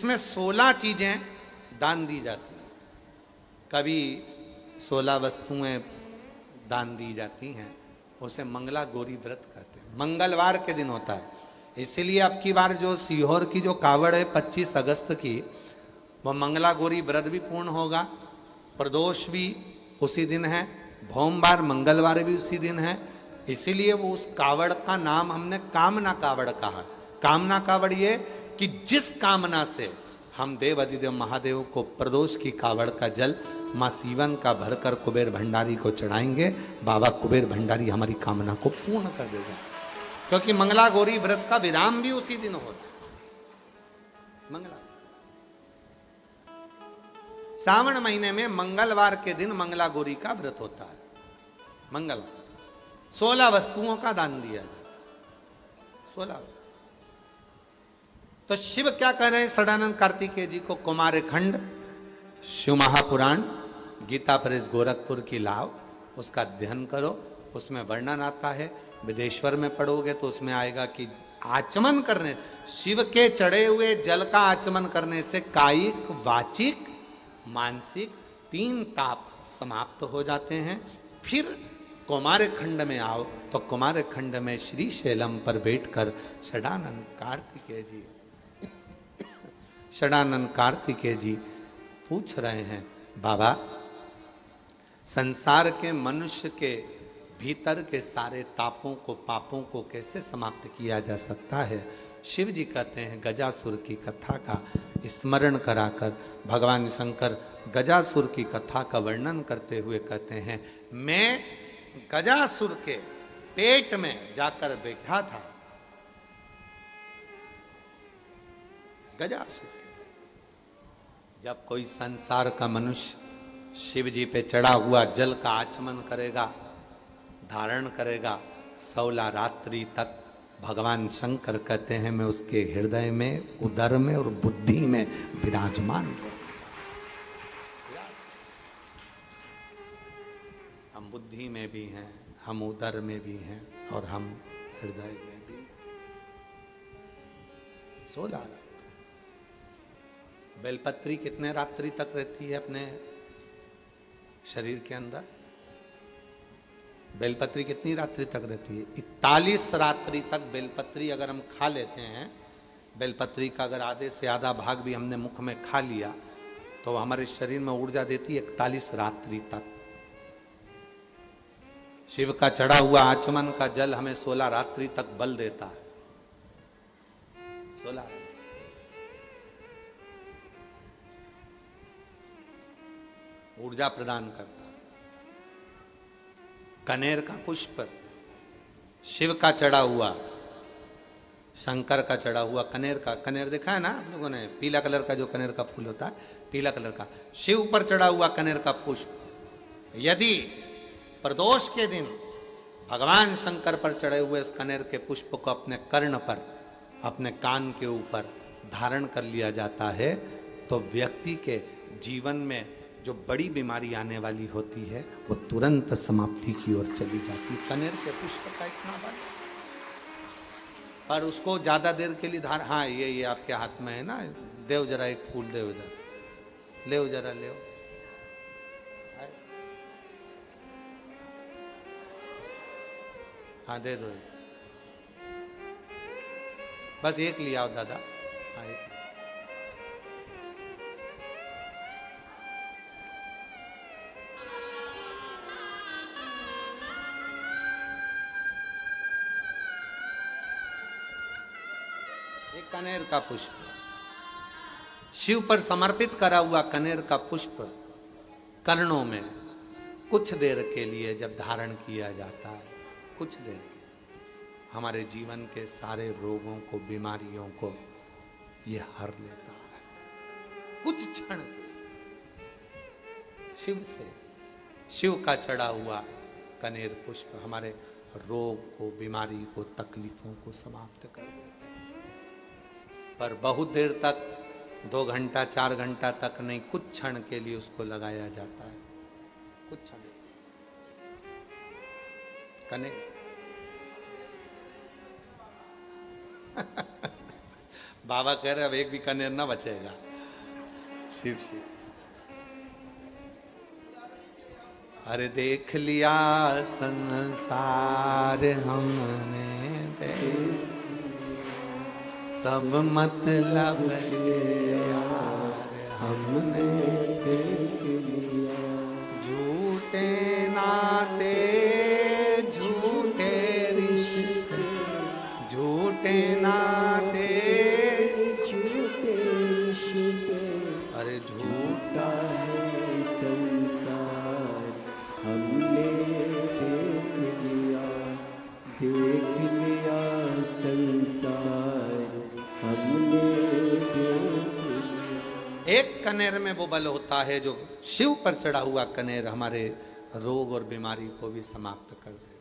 इसमें 16 चीजें दान दी जाती हैं। कभी 16 वस्तुएं दान दी जाती हैं। उसे मंगला गौरी व्रत कहते हैं। मंगलवार के दिन होता है, इसलिए अब की बार जो सीहोर की जो कावड़ है 25 अगस्त की, वह मंगला गौरी व्रत भी पूर्ण होगा। प्रदोष भी उसी दिन है, भोमवार मंगलवार भी उसी दिन है। इसीलिए वो उस कावड़ का नाम हमने कामना कावड़ कहा। कामना कावड़ ये कि जिस कामना से हम देव अधिदेव महादेव को प्रदोष की कावड़ का जल मां सीवन का भरकर कुबेर भंडारी को चढ़ाएंगे, बाबा कुबेर भंडारी हमारी कामना को पूर्ण कर देगा। क्योंकि मंगला गौरी व्रत का विराम भी उसी दिन होता है। मंगला सावन महीने में मंगलवार के दिन मंगला गौरी का व्रत होता है। मंगलवार 16 वस्तुओं का दान दिया जाता है। 16 वस्तु। तो शिव क्या कह रहे हैं षडानंद कार्तिकेय जी को? कुमार खंड शिव महापुराण गीता प्रेस गोरखपुर की लाव, उसका अध्ययन करो। उसमें वर्णन आता है। विदेश्वर में पढ़ोगे तो उसमें आएगा कि आचमन करने, शिव के चढ़े हुए जल का आचमन करने से कायिक वाचिक मानसिक 3 ताप समाप्त हो जाते हैं। फिर कुमार खंड में आओ तो कुमार खंड में श्री शैलम पर बैठकर षडानंद कार्तिकेय जी पूछ रहे हैं, बाबा संसार के मनुष्य के भीतर के सारे तापों को पापों को कैसे समाप्त किया जा सकता है? शिव जी कहते हैं गजासुर की कथा का स्मरण कराकर भगवान शंकर गजासुर की कथा का वर्णन करते हुए कहते हैं, मैं गजासुर के पेट में जाकर बैठा था। गजासुर जब कोई संसार का मनुष्य शिव जी पे चढ़ा हुआ जल का आचमन करेगा, धारण करेगा, 16 रात्रि तक भगवान शंकर कहते हैं मैं उसके हृदय में, उदर में और बुद्धि में विराजमान हूं। हम बुद्धि में भी हैं, हम उदर में भी हैं और हम हृदय में भी। 16 रात्रि। बेलपत्री कितने रात्रि तक रहती है अपने शरीर के अंदर? बेलपत्री कितनी रात्रि तक रहती है? 41 रात्रि तक बेलपत्री अगर हम खा लेते हैं, बेलपत्री का अगर आधे से आधा भाग भी हमने मुख में खा लिया तो हमारे शरीर में ऊर्जा देती है 41 रात्रि तक। शिव का चढ़ा हुआ आचमन का जल हमें 16 रात्रि तक बल देता है। 16 ऊर्जा प्रदान करता है। कनेर का पुष्प, शिव का चढ़ा हुआ, शंकर का चढ़ा हुआ कनेर का, कनेर देखा है ना आप लोगों ने? पीला कलर का जो कनेर का फूल होता है, पीला कलर का, शिव पर चढ़ा हुआ कनेर का पुष्प यदि प्रदोष के दिन भगवान शंकर पर चढ़े हुए इस कनेर के पुष्प को अपने कर्ण पर, अपने कान के ऊपर धारण कर लिया जाता है तो व्यक्ति के जीवन में जो बड़ी बीमारी आने वाली होती है वो तुरंत समाप्ति की ओर चली जाती है। कनेर के पुष्प का इतना बल, पर उसको ज्यादा देर के लिए धार, हाँ ये आपके हाथ में है ना, देव जरा एक फूल देव इधर, ले जरा ले, हाँ दे दो, बस एक लिया आओ दादा। हाँ एक कनेर का पुष्प, शिव पर समर्पित करा हुआ कनेर का पुष्प कर्णों में कुछ देर के लिए जब धारण किया जाता है, कुछ देर हमारे जीवन के सारे रोगों को, बीमारियों को ये हर लेता है। कुछ क्षण शिव से, शिव का चढ़ा हुआ कनेर पुष्प हमारे रोग को, बीमारी को, तकलीफों को समाप्त कर देता है। पर बहुत देर तक, 2 घंटा 4 घंटा तक नहीं, कुछ क्षण के लिए उसको लगाया जाता है। कुछ क्षण कनेर बाबा कह रहे अब एक भी कनेर ना बचेगा। शिव शिव। अरे देख लिया संसार हमने, सब मतलब यार हमने देख लिया। झूठे नाते झूठे रिश्ते, झूठे नाते झूठे रिश्ते, अरे झूठा है संसार हमने देख लिया, देख लिया संसार हमने देख लिया। एक कनेर में वो बल होता है जो शिव पर चढ़ा हुआ कनेर हमारे रोग और बीमारी को भी समाप्त कर दे।